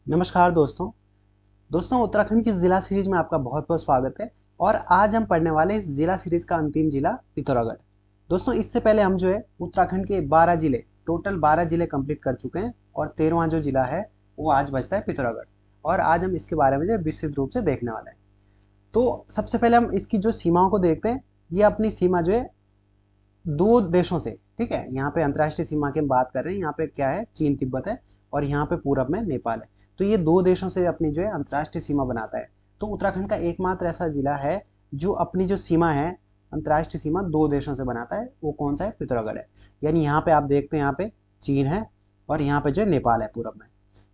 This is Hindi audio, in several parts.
नमस्कार दोस्तों। उत्तराखंड की जिला सीरीज में आपका बहुत बहुत स्वागत है। और आज हम पढ़ने वाले इस जिला सीरीज का अंतिम जिला पिथौरागढ़। दोस्तों, इससे पहले हम जो है उत्तराखंड के 12 जिले, टोटल 12 जिले कंप्लीट कर चुके हैं और 13वां जो जिला है वो आज बचता है पिथौरागढ़। और आज हम इसके बारे में जो विस्तृत रूप से देखने वाले हैं। तो सबसे पहले हम इसकी जो सीमाओं को देखते हैं। ये अपनी सीमा जो है दो देशों से, ठीक है। यहाँ पे अंतर्राष्ट्रीय सीमा की हम बात कर रहे हैं। यहाँ पे क्या है, चीन तिब्बत है और यहाँ पे पूरब में नेपाल है। तो ये दो देशों से अपनी जो है अंतर्राष्ट्रीय सीमा बनाता है। तो उत्तराखंड का एकमात्र ऐसा जिला है जो अपनी जो सीमा है, अंतर्राष्ट्रीय सीमा दो देशों से बनाता है। वो कौन सा है? पिथौरागढ़ है। यानी यहाँ पे आप देखते हैं, यहाँ पे चीन है और यहाँ पे जो है नेपाल है पूरब में।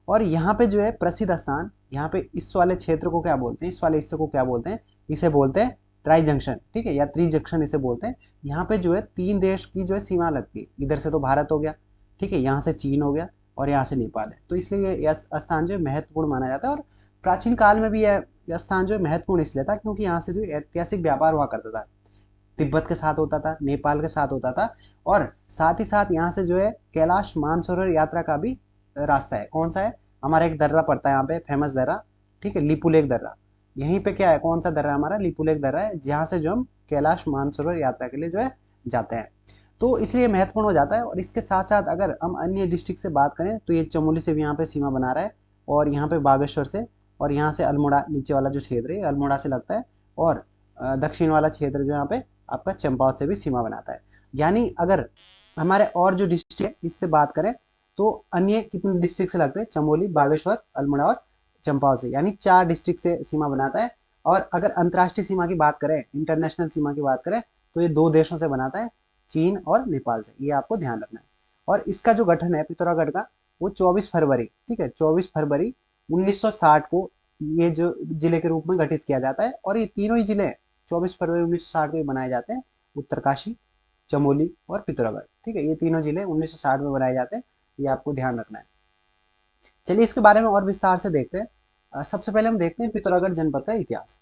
और यहाँ पे जो है प्रसिद्ध स्थान, यहाँ पे इस वाले क्षेत्र को क्या बोलते हैं, इस वाले हिस्से को क्या बोलते हैं? इसे बोलते हैं ट्राई जंक्शन, ठीक है, या त्रि जंक्शन इसे बोलते हैं। यहाँ पे जो है तीन देश की जो है सीमा लगती है। इधर से तो भारत हो गया, ठीक है, यहाँ से चीन हो गया और यहाँ से नेपाल है। तो इसलिए यह स्थान जो है महत्वपूर्ण माना जाता है। और प्राचीन काल में भी यह स्थान जो है महत्वपूर्ण इसलिए था क्योंकि यहाँ से जो ऐतिहासिक व्यापार हुआ करता था। तिब्बत के साथ होता था, नेपाल के साथ होता था। और साथ ही साथ यहाँ से जो है कैलाश मानसरोवर यात्रा का भी रास्ता है। कौन सा है? हमारा एक दर्रा पड़ता है यहाँ पे, फेमस दर्रा, ठीक है, लिपुलेख दर्रा। यहीं पे क्या है, कौन सा दर्रा है हमारा? लिपुलेख दर्रा है, जहाँ से जो हम कैलाश मानसरोवर यात्रा के लिए जो है जाते हैं। तो इसलिए महत्वपूर्ण हो जाता है। और इसके साथ साथ अगर हम अन्य डिस्ट्रिक्ट से बात करें तो ये चमोली से भी यहाँ पे सीमा बना रहा है और यहाँ पे बागेश्वर से, और यहाँ से अल्मोड़ा, नीचे वाला जो क्षेत्र है अल्मोड़ा से लगता है। और दक्षिण वाला क्षेत्र जो यहाँ पे आपका चंपावत से भी सीमा बनाता है। यानी अगर हमारे और जो डिस्ट्रिक्ट है इससे बात करें तो अन्य कितने डिस्ट्रिक्ट से लगते हैं? चमोली, बागेश्वर, अल्मोड़ा और चंपावत से, यानी 4 डिस्ट्रिक्ट से सीमा बनाता है। और अगर अंतर्राष्ट्रीय सीमा की बात करें, इंटरनेशनल सीमा की बात करें, तो ये दो देशों से बनाता है, चीन और नेपाल से। ये आपको ध्यान रखना है। और इसका जो गठन है पिथौरागढ़ का, वो 24 फरवरी, ठीक है, 24 फरवरी 1960 को ये जो जिले के रूप में गठित किया जाता है। और ये तीनों ही जिले 24 फरवरी 1960 को बनाए जाते हैं। उत्तरकाशी, चमोली और पिथौरागढ़, ठीक है, ये तीनों जिले 1960 में बनाए जाते हैं। ये आपको ध्यान रखना है। चलिए इसके बारे में और विस्तार से देखते हैं। सबसे पहले हम देखते हैं पिथौरागढ़ जनपद का इतिहास।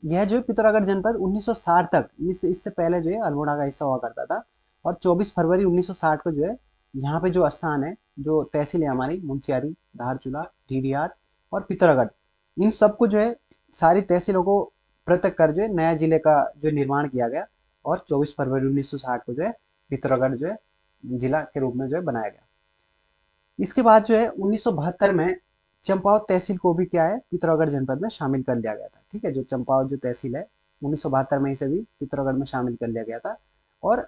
यह जो है पिथौरागढ़ जनपद 1960 तक, इससे पहले जो है अल्मोड़ा का हिस्सा हुआ करता था। और 24 फरवरी 1960 को जो है यहाँ पे जो स्थान है, जो तहसील है हमारी, मुंशियारी, धारचूला, डीडीआर और पिथौरागढ़, इन सबको जो है सारी तहसीलों को पृथक कर जो है नया जिले का जो निर्माण किया गया। और 24 फरवरी 1960 को जो है पिथौरागढ़ जो है जिला के रूप में जो है बनाया गया। इसके बाद जो है 1972 में चंपावत तहसील को भी क्या है, पिथौरागढ़ जनपद में शामिल कर लिया गया था, ठीक है। जो चंपावत जो तहसील है 1972 में इसे भी पिथौरागढ़ में शामिल कर लिया गया था। और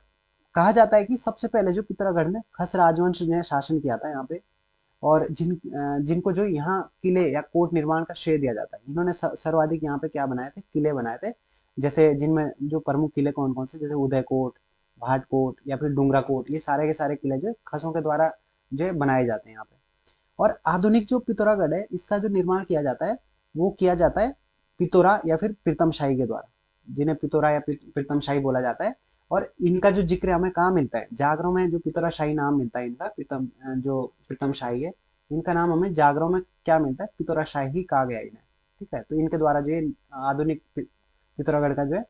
कहा जाता है कि सबसे पहले जो पिथौरागढ़ में खस राजवंश ने शासन किया था यहाँ पे। और जिनको जो यहाँ किले या कोट निर्माण का श्रेय दिया जाता है, इन्होंने सर्वाधिक यहाँ पे क्या बनाए थे? किले बनाए थे। जैसे जिनमें जो प्रमुख किले कौन कौन से, जैसे उदयकोट, भाटकोट या फिर डुंगरा कोट, ये सारे के सारे किले जो खसों के द्वारा जो है बनाए जाते हैं यहाँ पे। और आधुनिक जो पिथौरागढ़ है इसका जो निर्माण किया जाता है वो किया जाता है पिथौरा या फिर प्रीतमशाही के द्वारा, जिन्हें पिथौरा या प्रीतमशाही बोला जाता है। और इनका जो जिक्र हमें कहाँ मिलता है? जागरों में जो पिथौरा शाही नाम मिलता है इनका, जो प्रीतम शाही है, इनका नाम हमें जागरों में क्या मिलता है? पिथौरा शाही ही कहा गया इन्हें, ठीक है। तो इनके द्वारा जो है आधुनिक पिथौरागढ़ का जो है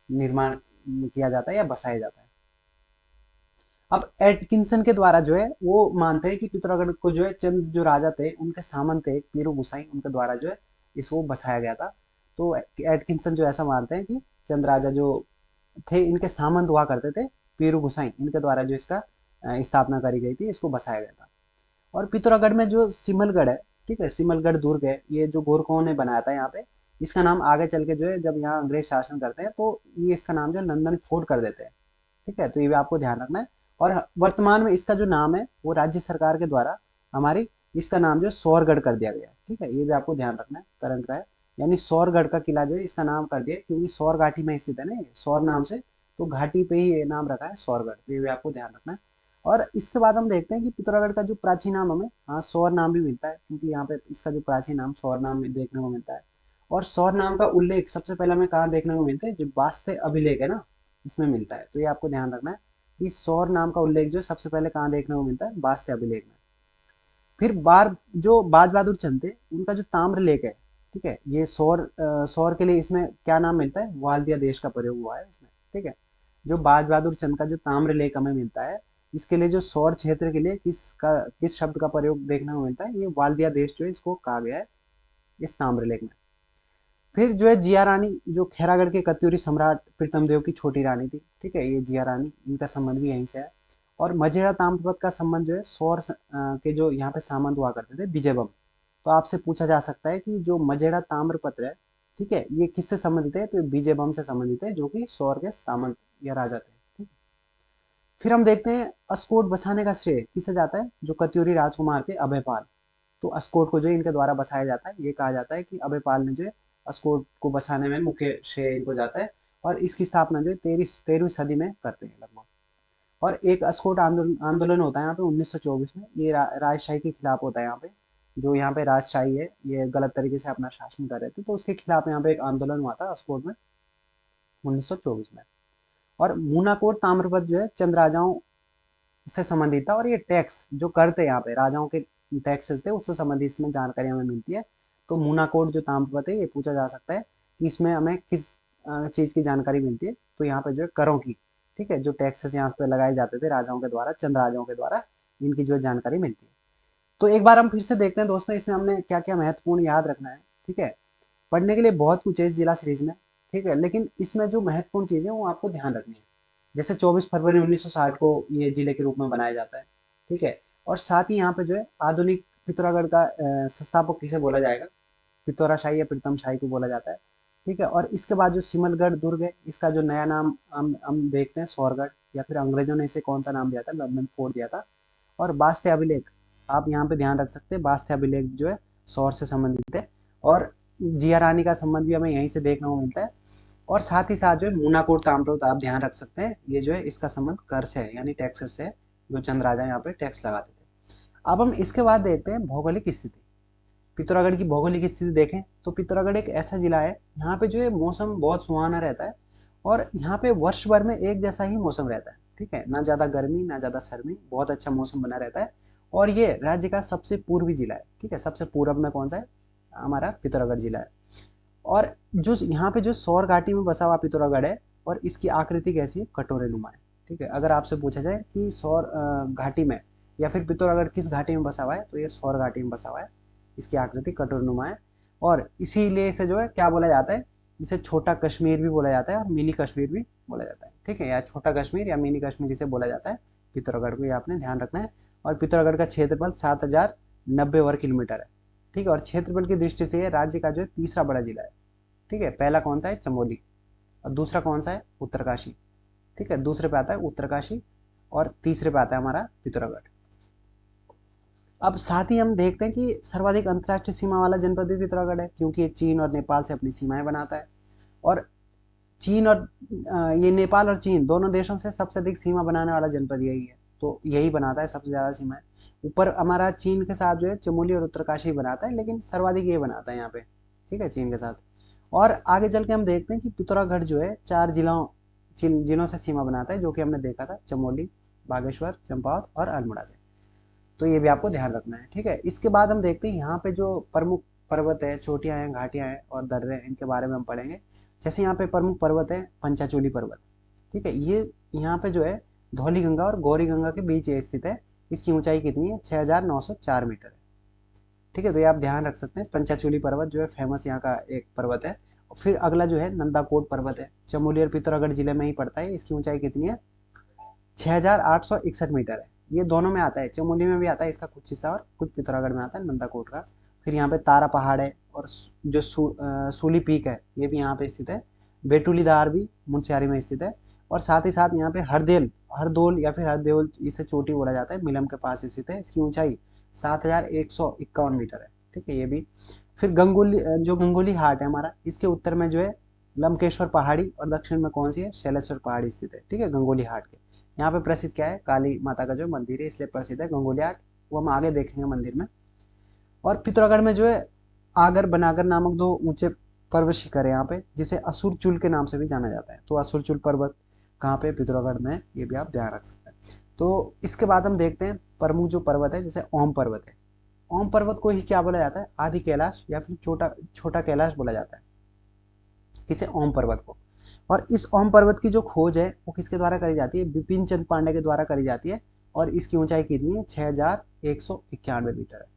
निर्माण किया जाता है या बसाया जाता है। अब एटकिंसन के द्वारा जो है वो मानते हैं कि पिथौरागढ़ को जो है चंद जो राजा थे, उनके सामंत थे पीरू गुसाई, उनके द्वारा जो है इसको बसाया गया था। तो एटकिंसन जो ऐसा मानते हैं कि चंद राजा जो थे इनके सामंत हुआ करते थे, पीरू गुसाई, इनके द्वारा जो इसका स्थापना करी गई थी, इसको बसाया गया था। और पिथौरागढ़ में जो सिमलगढ़ है, ठीक है, सिमलगढ़ दुर्ग है, ये जो गोरखों ने बनाया था यहाँ पे। इसका नाम आगे चल के जो है जब यहाँ अंग्रेज शासन करते हैं तो ये इसका नाम जो है नंदन फोर्ट कर देते हैं, ठीक है। तो ये भी आपको ध्यान रखना है। और वर्तमान में इसका जो नाम है वो राज्य सरकार के द्वारा हमारी इसका नाम जो है सौरगढ़ कर दिया गया है, ठीक है। ये भी आपको ध्यान रखना है, करंट का है। यानी सौरगढ़ का किला जो है इसका नाम कर दिया क्योंकि सौर घाटी में स्थित है ना, ये सौर नाम से, तो घाटी पे ही ये नाम रखा है सौरगढ़। तो ये भी आपको ध्यान रखना है। और इसके बाद हम देखते हैं कि पिथौरागढ़ का जो प्राचीन नाम हमें, हाँ, सौर नाम भी मिलता है क्योंकि यहाँ पे इसका जो प्राचीन नाम सौर नाम देखने को मिलता है। और सौर नाम का उल्लेख सबसे पहले हमें कहाँ देखने को मिलता है? जो वास्ते अभिलेख है ना, इसमें मिलता है। तो ये आपको ध्यान रखना है कि सौर नाम का उल्लेख जो सबसे पहले कहाँ देखने को मिलता है? वास्ते अभिलेख में। फिर जो बाज बहादुर चंद थे, उनका जो ताम्र लेख है, ठीक है, ये सौर के लिए इसमें क्या नाम मिलता है? वाल्दिया देश का प्रयोग हुआ है इसमें, ठीक है। जो बाज बहादुर चंद का जो ताम्र लेख हमें मिलता है, इसके लिए जो सौर क्षेत्र के लिए किस शब्द का प्रयोग देखने को मिलता है, ये वाल्दिया देश जो है इसको कहा गया है इस ताम्रलेख में। फिर जो है जिया रानी, जो खैरागढ़ के कत्यूरी सम्राट प्रीतम देव की छोटी रानी थी, ठीक है, ये जिया रानी, इनका संबंध भी यहीं से है। और मजेरा ताम्रपत्र का संबंध जो है सौर के जो यहाँ पे सामंत हुआ करते थे विजयबम। तो आपसे पूछा जा सकता है कि जो मजेरा ताम्रपत्र है, ठीक है, ये किससे संबंधित है, तो विजयबम से संबंधित है, जो कि सौर के सामंत या राजा थे। ठीक? फिर हम देखते हैं अस्कोट बसाने का श्रेय किसे जाता है, जो कत्यूरी राजकुमार के अभयपाल। तो अस्कोट को जो इनके द्वारा बसाया जाता है, ये कहा जाता है कि अभयपाल ने जो है अस्कोट को बसाने में मुख्य श्रेय इनको जाता है। और इसकी स्थापना जो है 13वीं सदी में करते हैं लगभग। और एक अस्कोट आंदोलन होता है यहाँ पे 1924 में, ये राजशाही के खिलाफ होता है यहाँ पे। जो यहाँ पे राजशाही है ये गलत तरीके से अपना शासन कर रहे थे, तो उसके खिलाफ यहाँ पे एक आंदोलन हुआ था अस्कोट में 1924 में। और मूनाकोट ताम्रपत्र जो है चंद राजाओं से संबंधित था, और ये टैक्स जो कर थे यहाँ पे राजाओं के टैक्सेस थे उससे संबंधित इसमें जानकारी हमें मिलती है। तो मूनाकोट जो ताम्रपत्र है ये पूछा जा सकता है कि इसमें हमें किस चीज की जानकारी मिलती है, तो यहाँ पे जो है करों की, ठीक है, जो टैक्सेस यहाँ पे लगाए जाते थे राजाओं के द्वारा, चंद राजाओं के द्वारा, इनकी जो जानकारी मिलती है। तो एक बार हम फिर से देखते हैं दोस्तों इसमें हमने क्या क्या महत्वपूर्ण याद रखना है। ठीक है, पढ़ने के लिए बहुत कुछ है इस जिला सीरीज में, ठीक है, लेकिन इसमें जो महत्वपूर्ण चीजें वो आपको ध्यान रखनी है। जैसे 24 फरवरी 1960 को ये जिले के रूप में बनाया जाता है, ठीक है। और साथ ही यहाँ पे जो है आधुनिक पिथौरागढ़ का संस्थापक किसे बोला जाएगा, पिथौरा शाही या प्रीतम शाही को बोला जाता है, ठीक है। और इसके बाद जो सिमलगढ़ दुर्ग है, इसका जो नया नाम हम देखते हैं सौरगढ़, या फिर अंग्रेजों ने इसे कौन सा नाम दिया था, लंदन फोर्ट दिया था। और बास्ते अभिलेख आप यहाँ पे ध्यान रख सकते हैं, बास्ते अभिलेख जो है सौर से संबंधित है। और जिया रानी का संबंध भी हमें यहीं से देखने को मिलता है। और साथ ही साथ जो है मूनाकोट ताम्रपत्र आप ध्यान रख सकते हैं, ये जो है इसका संबंध कर से है, यानी टैक्सेस से है, जो चंद राजा यहाँ पे टैक्स लगाते थे। अब हम इसके बाद देखते हैं भौगोलिक स्थिति। पिथौरागढ़ की भौगोलिक स्थिति देखें तो पिथौरागढ़ एक ऐसा जिला है यहाँ पे जो है मौसम बहुत सुहाना रहता है, और यहाँ पे वर्ष भर में एक जैसा ही मौसम रहता है, ठीक है, ना ज़्यादा गर्मी ना ज़्यादा सर्दी, बहुत अच्छा मौसम बना रहता है। और ये राज्य का सबसे पूर्वी जिला है, ठीक है, सबसे पूर्व में कौन सा है, हमारा पिथौरागढ़ जिला है। और जो यहाँ पे जो सौर घाटी में बसा हुआ पिथौरागढ़ है, और इसकी आकृति कैसी है, कटोरे नुमा है, ठीक है। अगर आपसे पूछा जाए कि सौर घाटी में या फिर पिथौरागढ़ किस घाटी में बसा हुआ है, तो ये सौर घाटी में बसा हुआ है, इसकी आकृति कटोरे नुमा है। और इसीलिए इसे जो है क्या बोला जाता है, इसे छोटा कश्मीर भी बोला जाता है और मिनी कश्मीर भी बोला जाता है, ठीक है, या छोटा कश्मीर या मिनी कश्मीर इसे बोला जाता है पिथौरागढ़ को, ये आपने ध्यान रखना है। और पिथौरागढ़ का क्षेत्रफल 7090 वर्ग किलोमीटर है, ठीक है। और क्षेत्रफल की दृष्टि से ये राज्य का जो है तीसरा बड़ा जिला है, ठीक है। पहला कौन सा है, चमोली, और दूसरा कौन सा है, उत्तरकाशी, ठीक है, दूसरे पे आता है उत्तरकाशी, और तीसरे पे आता है हमारा पिथौरागढ़। अब साथ ही हम देखते हैं कि सर्वाधिक अंतर्राष्ट्रीय सीमा वाला जनपद भी पिथौरागढ़ है, क्योंकि ये चीन और नेपाल से अपनी सीमाएं बनाता है। और चीन और ये नेपाल और चीन दोनों देशों से सबसे अधिक सीमा बनाने वाला जनपद यही है, तो यही बनाता है सबसे ज़्यादा सीमाएं। ऊपर हमारा चीन के साथ जो है चमोली और उत्तरकाशी बनाता है, लेकिन सर्वाधिक ये बनाता है यहाँ पे, ठीक है, चीन के साथ। और आगे चल के हम देखते हैं कि पिथौरागढ़ जो है 4 जिलों से सीमा बनाता है, जो कि हमने देखा था, चमोली, बागेश्वर, चंपावत और अल्मोड़ा से। तो ये भी आपको ध्यान रखना है, ठीक है। इसके बाद हम देखते हैं यहाँ पे जो प्रमुख पर्वत है, चोटियाँ हैं, घाटियाँ हैं और दर्रे हैं, इनके बारे में हम पढ़ेंगे। जैसे यहाँ पे प्रमुख पर्वत है पंचाचूली पर्वत, ठीक है, ये यहाँ पे जो है धौली गंगा और गौरी गंगा के बीच ये स्थित है। इसकी ऊंचाई कितनी है, 6904 मीटर है, ठीक है। तो ये आप ध्यान रख सकते हैं, पंचाचूली पर्वत जो है फेमस यहाँ का एक पर्वत है। फिर अगला जो है नंदाकोट पर्वत है, चमोली और पिथौरागढ़ जिले में ही पड़ता है। इसकी ऊंचाई कितनी है, 6861 मीटर है। ये दोनों में आता है, चमोली में भी आता है इसका कुछ हिस्सा, और कुछ पिथौरागढ़ में आता है नंदाकोट का। फिर यहाँ पे तारा पहाड़ है, और जो सूली पीक है ये भी यहाँ पे स्थित है। बेटुली दार भी मुंशियारी में स्थित है। और साथ ही साथ यहाँ पे हरदोल या फिर हरदेवल, इसे चोटी बोला जाता है, मिलम के पास स्थित है। इसकी ऊंचाई 7151 मीटर है, ठीक है, ये भी। फिर गंगोली हाट है हमारा, इसके उत्तर में जो है लंकेश्वर पहाड़ी, और दक्षिण में कौन सी है, शैलेश्वर पहाड़ी स्थित है, ठीक है, गंगोली हाट के। यहाँ पे प्रसिद्ध क्या है, काली माता का जो मंदिर है, इसलिए प्रसिद्ध है गंगोली हाट, वो हम आगे देखेंगे मंदिर में। और पिथौरागढ़ में जो है आगर बनागर नामक 2 ऊंचे पर्वत शिखर है यहाँ पे, जिसे असुरचूल के नाम से भी जाना जाता है। तो असुरचूल पर्वत कहाँ पे, पिथौरागढ़ में, ये भी आप ध्यान रख सकते हैं। तो इसके बाद हम देखते हैं प्रमुख जो पर्वत है, जैसे ओम पर्वत है। ओम पर्वत को ही क्या बोला जाता है, आदि कैलाश या फिर छोटा कैलाश बोला जाता है, किसे, ओम पर्वत को। और इस ओम पर्वत की जो खोज है वो किसके द्वारा करी जाती है, बिपिन चंद्र पांडे के द्वारा करी जाती है, और इसकी ऊंचाई कितनी है, 6191 मीटर है।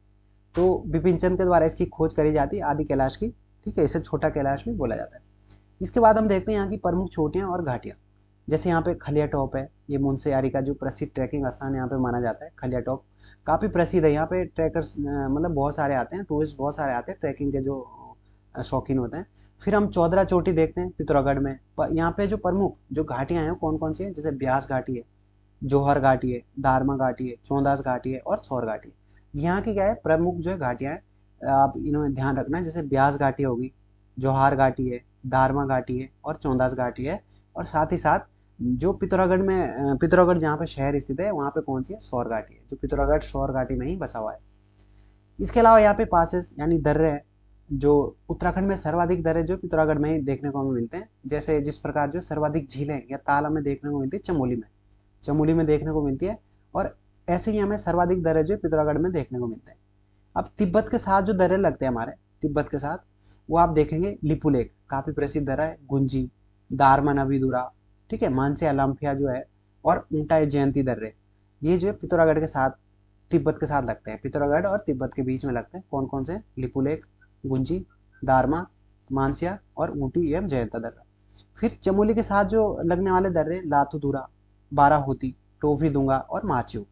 तो बिपिन चंद्र के द्वारा इसकी खोज करी जाती है आदि कैलाश की, ठीक है, इसे छोटा कैलाश भी बोला जाता है। इसके बाद हम देखते हैं यहाँ की प्रमुख चोटियाँ और घाटियाँ। जैसे यहाँ पे खलिया टॉप है, ये मुंशियारी का जो प्रसिद्ध ट्रैकिंग स्थान यहाँ पे माना जाता है। खलिया टॉप काफ़ी प्रसिद्ध है, यहाँ पे ट्रैकर्स मतलब बहुत सारे आते हैं, टूरिस्ट बहुत सारे आते हैं ट्रैकिंग के जो शौकीन होते हैं। फिर हम चौधरा चोटी देखते हैं पिथौरागढ़ में। यहाँ पे जो प्रमुख जो घाटियाँ हैं कौन कौन सी हैं, जैसे ब्यास घाटी है, जौहर घाटी है, दारमा घाटी है, चौंदास घाटी है और सौर घाटी है। यहाँ की क्या है प्रमुख जो है घाटियाँ हैं, आप इन्होंने ध्यान रखना है। जैसे ब्यास घाटी होगी, जौहर घाटी है, दारमा घाटी है और चौंदास घाटी है। और साथ ही साथ जो पिथौरागढ़ में पिथौरागढ़ जहाँ पे शहर स्थित है वहाँ पे कौन सी है, सौर घाटी है, जो पिथौरागढ़ सौर घाटी में ही बसा हुआ है। इसके अलावा यहाँ पे पासेस यानी दर्रे हैं, जो उत्तराखंड में सर्वाधिक दर्रे जो पिथौरागढ़ में ही देखने को हमें मिलते हैं। जैसे जिस प्रकार जो सर्वाधिक झीलें या ताल हमें देखने को मिलती है चमोली में देखने को मिलती है। और ऐसे ही हमें सर्वाधिक दर्रे जो पिथौरागढ़ में देखने को मिलते हैं। अब तिब्बत के साथ जो दर्रे लगते हैं हमारे, तिब्बत के साथ वो आप देखेंगे लिपुलेख काफ़ी प्रसिद्ध दर्रा है, गुंजी, दारमा नवीदुरा, ठीक है, मानसे अलाम्फिया जो है, और ऊंटा जयंती दर्रे, ये जो है पिथौरागढ़ के साथ तिब्बत के साथ लगते हैं। पिथौरागढ़ और तिब्बत के बीच में लगते हैं। कौन कौन से, लिपुलेख, गुंजी, दारमा, मानसिया और ऊंटी एवं जयंता दर्रा। फिर चमोली के साथ जो लगने वाले दर्रे लाथुदुरा, बाराहोती, टोफी दूंगा और माचू,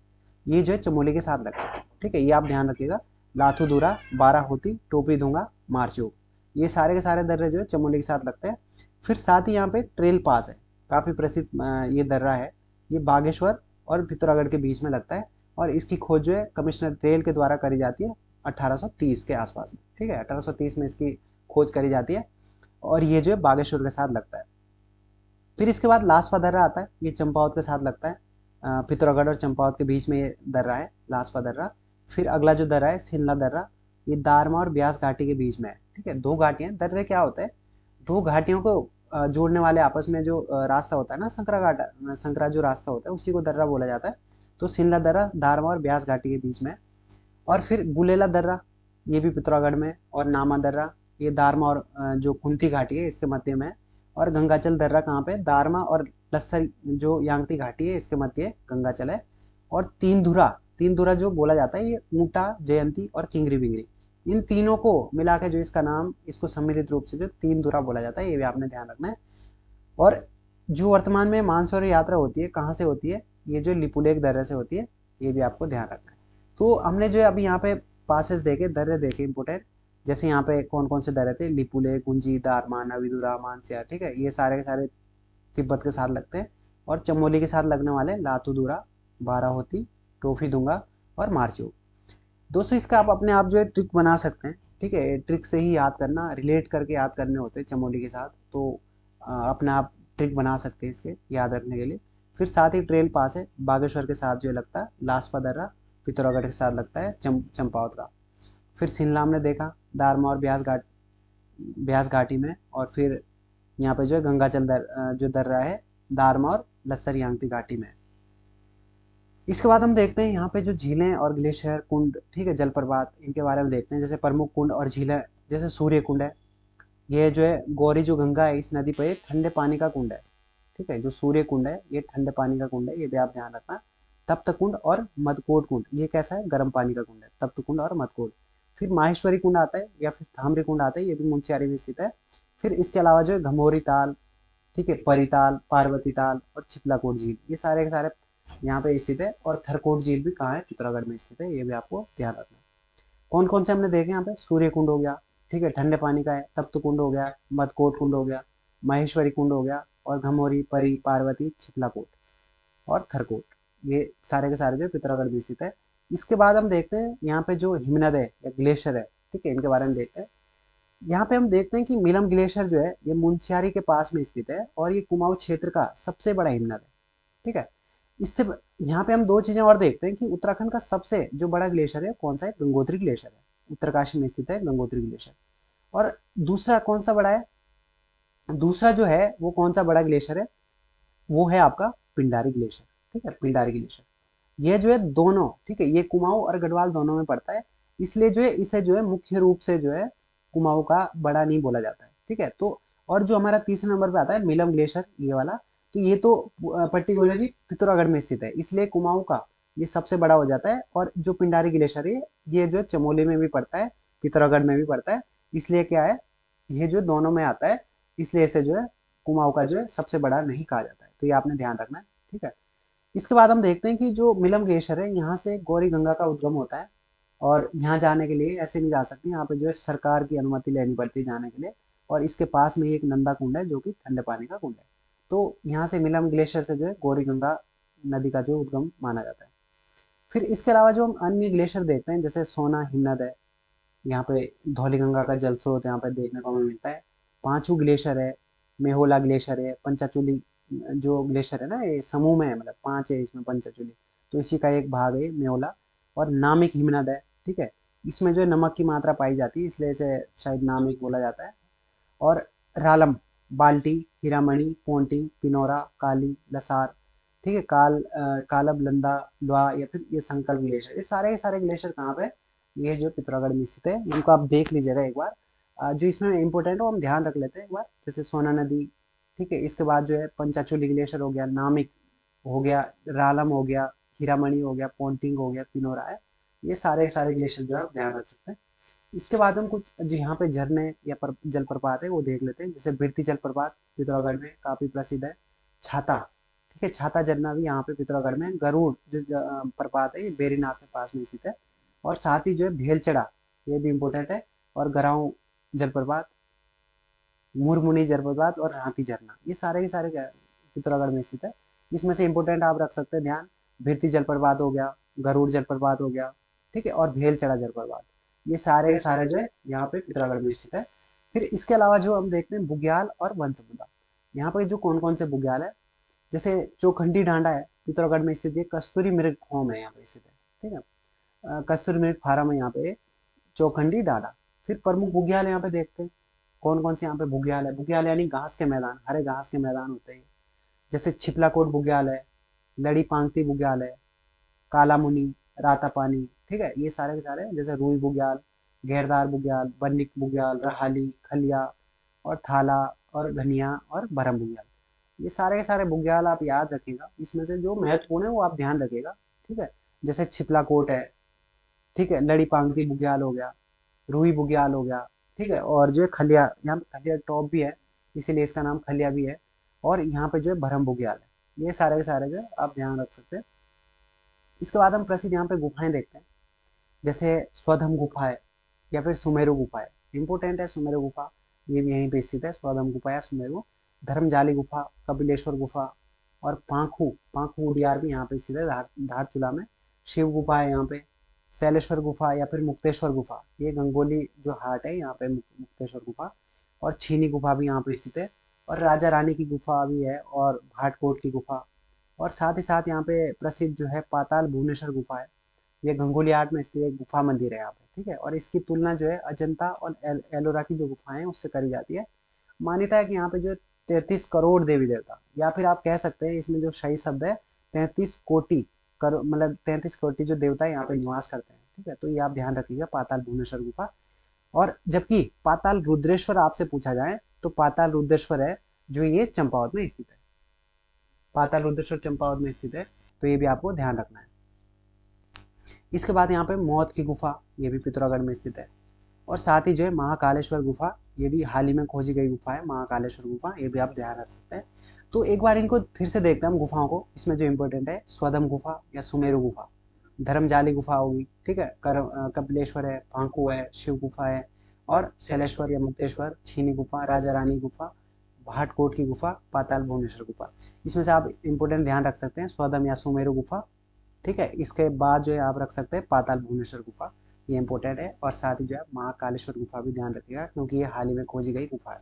ये जो है चमोली के साथ लगते हैं, ठीक है, ये आप ध्यान रखिएगा। लाथुदुरा, बाराहोती, टोपी दूंगा, मार्चू, ये सारे के सारे दर्रे जो है चमोली के साथ लगते हैं। फिर साथ ही यहाँ पे ट्रेल पास है, काफ़ी प्रसिद्ध ये दर्रा है, ये बागेश्वर और पिथौरागढ़ के बीच में लगता है। और इसकी खोज जो है कमिश्नर ट्रेल के द्वारा करी जाती है 1830 के आसपास में, ठीक है, 1830 में इसकी खोज करी जाती है। और ये जो है बागेश्वर के साथ लगता है। फिर इसके बाद लासपा दर्रा आता है, ये चंपावत के साथ लगता है। पिथौरागढ़ और चंपावत के बीच में ये दर्रा है, लासपा दर्रा। फिर अगला जो दर्रा है सिल्ला दर्रा, ये दारमा और ब्यास घाटी के बीच में है, ठीक है, दो घाटियाँ। दर्रे क्या होते हैं, दो घाटियों को जोड़ने वाले आपस में जो रास्ता होता है ना, संकरा जो रास्ता होता है उसी को दर्रा बोला जाता है। तो सिल्ला दर्रा दारमा और ब्यास घाटी के बीच में। और फिर गुलेला दर्रा, ये भी पिथौरागढ़ में। और नामा दर्रा, ये दारमा और जो कुंती घाटी है इसके मध्य में। और गंगाचल दर्रा कहाँ पे, दारमा और लस्सर जो यांगती घाटी है इसके मध्य गंगाचल है। और तीन धुरा जो बोला जाता है, ये ऊंटा, जयंती और किंगरी बिंगरी, इन तीनों को मिला के जो इसका नाम, इसको सम्मिलित रूप से जो तीन धुरा बोला जाता है, ये भी आपने ध्यान रखना है। और जो वर्तमान में मानसरोवर यात्रा होती है कहाँ से होती है, ये जो लिपुलेख दर्रे से होती है, ये भी आपको ध्यान रखना है। तो हमने जो है अभी यहाँ पे पासेस देखे, दर्रे देखे इंपोर्टेंट। जैसे यहाँ पे कौन कौन से दर्रे थे, लिपुलेख, गुंजी, दारमा, नवीदुरा, मानसिया, ठीक है, ये सारे के सारे तिब्बत के साथ लगते हैं। और चमोली के साथ लगने वाले लातुदुरा, बाराहोती, टोफी दूंगा और मार्चो। दोस्तों इसका आप अपने आप जो है ट्रिक बना सकते हैं, ठीक है, ट्रिक से ही याद करना, रिलेट करके याद करने होते हैं चमोली के साथ। तो अपने आप ट्रिक बना सकते हैं इसके याद रखने के लिए। फिर साथ ही ट्रेल पास है बागेश्वर के साथ जो लगता है, लासपा दर्रा पिथौरागढ़ के साथ लगता है चंपावत का। फिर शिमला हमने देखा, दारमा और ब्यास घाटी में। और फिर यहाँ पे जो है गंगाचल जो दर्रा है दारमा और लस्सर यांगती घाटी में। इसके बाद हम देखते हैं यहाँ पे जो झीलें और ग्लेशियर, कुंड, ठीक है, जलप्रपात, इनके बारे में देखते हैं। जैसे प्रमुख कुंड और झीलें, जैसे सूर्य कुंड है, ये जो है गौरी जो गंगा है इस नदी पर ठंडे पानी का कुंड है, ठीक है, जो सूर्य कुंड है ये ठंडे पानी का कुंड है, ये भी आप ध्यान रखना। तप्त कुंड और मदकोट कुंड, ये कैसा है, गर्म पानी का कुंड है, तप्त कुंड और मदकोट। फिर माहेश्वरी कुंड आता है या फिर थामरी कुंड आता है, ये भी मुंशियारी में स्थित है। फिर इसके अलावा जो है घमोरी ताल, ठीक है, परिताल, पार्वती ताल और छिपलाकोट झील, ये सारे के सारे यहाँ पे स्थित है। और थरकोट झील भी कहाँ है, पिथौरागढ़ में स्थित है, ये भी आपको ध्यान रखना है। कौन कौन से हमने देखे यहाँ पे, सूर्य कुंड हो गया, ठीक है, ठंडे पानी का है, तप्त कुंड हो गया, मदकोट कुंड हो गया, माहेश्वरी कुंड हो गया, और घमोरी, परी, पार्वती, छिपलाकोट और थरकोट, ये सारे के सारे जो पिथौरागढ़ में स्थित है। इसके बाद हम देखते हैं यहाँ पे जो हिमनद है या ग्लेशियर है, ठीक है, इनके बारे में देखते हैं। यहाँ पे हम देखते हैं कि मिलम ग्लेशियर जो है ये मुंशियारी के पास में स्थित है और ये कुमाऊं क्षेत्र का सबसे बड़ा हिमनद है, ठीक है। इससे यहाँ पे हम दो चीजें और देखते हैं कि उत्तराखंड का सबसे जो बड़ा ग्लेशियर है कौन सा है, गंगोत्री ग्लेशियर है, उत्तरकाशी में स्थित है गंगोत्री ग्लेशियर। और दूसरा कौन सा बड़ा है, दूसरा जो है वो कौन सा बड़ा ग्लेशियर है, वो है आपका पिंडारी ग्लेशियर, ठीक है, पिंडारी ग्लेशियर। ये जो है दोनों, ठीक है, ये कुमाऊं और गढ़वाल दोनों में पड़ता है, इसलिए जो है इसे जो है मुख्य रूप से जो है कुमाऊं का बड़ा नहीं बोला जाता है, ठीक है। तो और जो हमारा तीसरे नंबर पे आता है मिलम ग्लेशियर, ये वाला, तो ये तो पर्टिकुलरली पिथौरागढ़ में स्थित है, इसलिए कुमाऊं का ये सबसे बड़ा हो जाता है। और जो पिंडारी ग्लेशियर है ये जो है चमोली में भी पड़ता है, पिथौरागढ़ में भी पड़ता है, इसलिए क्या है ये जो दोनों में आता है, इसलिए इसे जो है कुमाऊं का जो है सबसे बड़ा नहीं कहा जाता है। तो ये आपने ध्यान रखना है, ठीक है। इसके बाद हम देखते हैं कि जो मिलम ग्लेशियर है यहाँ से गौरी गंगा का उद्गम होता है, और यहाँ जाने के लिए ऐसे नहीं जा सकते, यहाँ पे जो है सरकार की अनुमति लेनी पड़ती है जाने के लिए। और इसके पास में ही एक नंदा कुंड है जो कि ठंडे पानी का कुंड है। तो यहाँ से मिलम ग्लेशियर से जो है गौरी गंगा नदी का जो उद्गम माना जाता है। फिर इसके अलावा जो हम अन्य ग्लेशियर देखते हैं जैसे सोना हिमनद है, यहाँ पे धौलीगंगा का जल स्रोत यहाँ पे देखने को हमें मिलता है। पांचू ग्लेशियर है, मेहोला ग्लेशियर है, पंचाचूली जो ग्लेशियर है ना ये समूह में है, मतलब पांच है इसमें पंचाचूली, तो इसी का एक भाग है मेहोला। और नामिक हिमनद है, ठीक है, इसमें जो है नमक की मात्रा पाई जाती है इसलिए इसे शायद नामिक बोला जाता है। और रालम, बाल्टी, हीरामणि, पोंटी, पिनोरा, काली, लसार, ठीक है, कालब, लंदा, लुआ या फिर ये संकल्प ग्लेशियर, ये सारे के सारे ग्लेशियर कहाँ पे, ये जो पिथौरागढ़ में स्थित है, इनको आप देख लीजिएगा एक बार। जो इसमें इंपॉर्टेंट है वो हम ध्यान रख लेते हैं एक बार, जैसे सोना नदी, ठीक है, इसके बाद जो है पंचाचूली ग्लेशियर हो गया, नामिक हो गया, रालम हो गया, हीरामणि हो गया, पोंटिंग हो गया, पिनोरा है, ये सारे सारे ग्लेशियर जो है आप ध्यान रख सकते हैं। इसके बाद हम कुछ जो यहाँ पे झरने या जलप्रपात है वो देख लेते हैं। जैसे बिरती जलप्रपात पिथौरागढ़ में काफी प्रसिद्ध है। छाता, ठीक है, छाता झरना भी यहाँ पे पिथौरागढ़ में। गरुड़ जो प्रपात है ये बेरीनाथ के पास में स्थित है। और साथ ही जो है भेलचड़ा, ये भी इम्पोर्टेंट है। और गराऊं जलप्रपात, मुरमुनी जलप्रपात और हाथी झरना, ये सारे के सारे पिथौरागढ़ में स्थित है। इसमें से इम्पोर्टेंट आप रख सकते हैं ध्यान, भिरती जलप्रपात हो गया, गरुड़ जलप्रपात हो गया, ठीक है, और भेलचड़ा जलप्रपात, ये सारे के सारे जो है यहाँ पे पिथौरागढ़ में स्थित है। फिर इसके अलावा जो हम देखते हैं बुग्याल और वंशमुदा, यहाँ पे जो कौन कौन से बुग्याल है, जैसे चौखंडी डांडा है पिथौरागढ़ में स्थित है, कस्तूरी मृग फॉर्म है यहाँ पे स्थित है, ठीक है, कस्तूरी मृग फार्म है यहाँ पे चौखंडी डांडा। फिर प्रमुख बुग्याल यहाँ पे देखते हैं कौन कौन से यहाँ पे बुग्याल है। बुग्याल यानी घास के मैदान, हरे घास के मैदान होते हैं, जैसे छिपलाकोट बुग्याल है, लड़ी पांगती बुग्याल है, काला मुनी, राता पानी, ठीक है, ये सारे के सारे, जैसे रूई बुग्याल, घेरदार बुग्याल, बन्निक बुग्याल, रहाली, खलिया और थाला और घनिया और भरम बुग्याल, ये सारे के सारे बुग्याल आप याद रखिएगा। इसमें से जो महत्वपूर्ण है वो आप ध्यान रखिएगा, ठीक है। जैसे छिपलाकोट है, ठीक है, लड़ी पांगती बुग्याल हो गया, रूही बुग्याल हो गया, ठीक है, और जो है खलिया, यहाँ पे खलिया टॉप भी है इसीलिए इसका नाम खलिया भी है। और यहाँ पे जो है भरम बुग्याल है, ये सारे के सारे जो है आप ध्यान रख सकते हैं। इसके बाद हम प्रसिद्ध यहाँ पे गुफाएं देखते हैं, जैसे स्वधम गुफा है या फिर सुमेरु गुफा है, इंपोर्टेंट है सुमेरु गुफा, ये भी यहीं पे स्थित है, स्वधम गुफा या सुमेरु। धर्मजाली गुफा, कपिलेश्वर गुफा और पांखू, पांखू उडियार भी यहाँ पे स्थित है धारचूला में। शिव गुफा है यहाँ पे, शैलेश्वर गुफा या फिर मुक्तेश्वर गुफा, ये गंगोली जो हाट है यहाँ पे मुक्तेश्वर गुफा। और छीनी गुफा भी यहाँ पे स्थित है। और राजा रानी की गुफा भी है और भाटकोट की गुफा। और साथ ही साथ यहाँ पे प्रसिद्ध जो है पाताल भुवनेश्वर गुफा है, ये गंगोली आर्ट में स्थित एक गुफा मंदिर है यहाँ पे, ठीक है। और इसकी तुलना जो है अजंता और एलोरा की जो गुफाएं हैं उससे करी जाती है। मान्यता है कि यहाँ पे जो 33 करोड़ देवी देवता, या फिर आप कह सकते हैं इसमें जो सही शब्द है 33 कोटि करोड़, मतलब 33 कोटि जो देवता यहाँ पे निवास करते हैं, ठीक है। तो ये आप ध्यान रखिएगा पाताल भुवनेश्वर गुफा। और जबकि पाताल रुद्रेश्वर आपसे पूछा जाए तो पाताल रुद्रेश्वर है जो ये चंपावत में स्थित है, पाताल रुद्रेश्वर चंपावत में स्थित है, तो ये भी आपको ध्यान रखना है। इसके बाद यहाँ पे मौत की गुफा, ये भी पिथौरागढ़ में स्थित है। और साथ ही जो है महाकालेश्वर गुफा, ये भी हाल ही में खोजी गई गुफा है महाकालेश्वर गुफा, ये भी आप ध्यान रख सकते हैं। तो एक बार इनको फिर से देखते हैं हम गुफाओं को। इसमें जो इंपॉर्टेंट है स्वधम गुफा या सुमेरु गुफा, धर्मजाली गुफा होगी, ठीक है, कपिलेश्वर है, पांकू है, शिव गुफा है, और शैलेश्वर या मुक्तेश्वर, छीनी गुफा, राजा रानी गुफा, भाटकोट की गुफा, पाताल भुवनेश्वर गुफा। इसमें से आप इंपॉर्टेंट ध्यान रख सकते हैं स्वधम या सुमेरु गुफा, ठीक है। इसके बाद जो है आप रख सकते हैं पाताल भुवनेश्वर गुफा, ये इंपॉर्टेंट है। और साथ ही जो है महाकालेश्वर गुफा भी ध्यान रखिएगा क्योंकि ये हाल ही में खोजी गई गुफा है।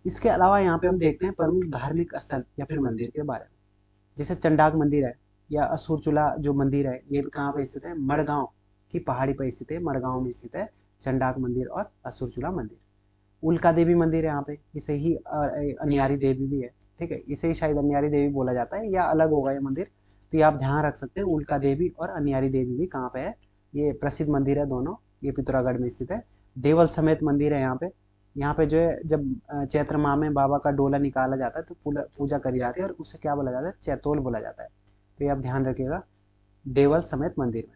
इसके अलावा यहाँ पे हम देखते हैं प्रमुख धार्मिक स्थल या फिर मंदिर के बारे में, जैसे चंडाक मंदिर है या असुरचूला जो मंदिर है, ये कहाँ पे स्थित है, मड़गांव की पहाड़ी पर स्थित है, मड़गांव में स्थित है चंडाक मंदिर और असुरचूला मंदिर। उल्का देवी मंदिर है यहाँ पे, इसे ही अनियारी देवी भी है, ठीक है, इसे ही शायद अनियारी देवी बोला जाता है या अलग होगा ये मंदिर, तो ये आप ध्यान रख सकते हैं। उल्का देवी और अनियारी देवी भी कहाँ पे है, ये प्रसिद्ध मंदिर है दोनों, ये पिथौरागढ़ में स्थित है। देवल समेत मंदिर है यहाँ पे, यहाँ पे जो है जब चैत्र माह में बाबा का डोला निकाला जाता है तो पूजा करी जाती है और उसे क्या बोला जाता है, चैतोल बोला जाता है, तो ये आप ध्यान रखिएगा। देवल समेत मंदिर में।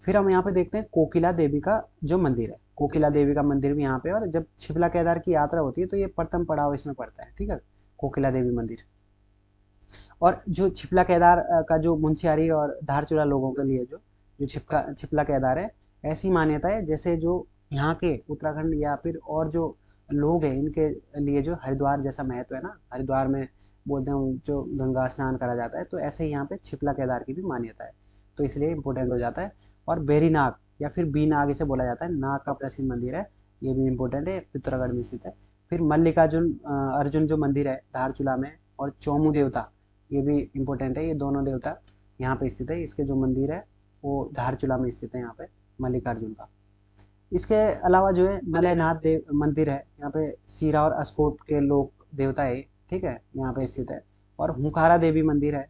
फिर हम यहाँ पे देखते हैं कोकिला देवी का जो मंदिर है, कोकिला देवी का मंदिर भी यहाँ पे। और जब छिपला केदार की यात्रा होती है तो ये प्रथम पड़ाव इसमें पड़ता है, ठीक है, कोकिला देवी मंदिर। और जो छिपला केदार का जो मुंशियारी और धारचूला लोगों के लिए जो जो छिपला केदार है, ऐसी मान्यता है जैसे जो यहाँ के उत्तराखंड या फिर और जो लोग हैं इनके लिए जो हरिद्वार जैसा महत्व है ना, हरिद्वार में बोलते हैं जो गंगा स्नान करा जाता है, तो ऐसे ही यहाँ पे छिपला केदार की भी मान्यता है, तो इसलिए इम्पोर्टेंट हो जाता है। और बेरीनाग या फिर बी नाग इसे बोला जाता है, नाग का प्रसिद्ध मंदिर है, ये भी इम्पोर्टेंट है, पिथौरागढ़ में स्थित है। फिर मल्लिकार्जुन अर्जुन जो मंदिर है धारचूला में, और चौमू देवता, ये भी इम्पोर्टेंट है, ये दोनों देवता यहाँ पे स्थित है। इसके जो मंदिर है वो धारचूला में स्थित है यहाँ पे, मल्लिकार्जुन का। इसके अलावा जो है मलयनाथ देव मंदिर है, यहाँ पे सीरा और अस्कोट के लोक देवता है, ठीक है, यहाँ पे स्थित है। और हुंकारा देवी मंदिर है,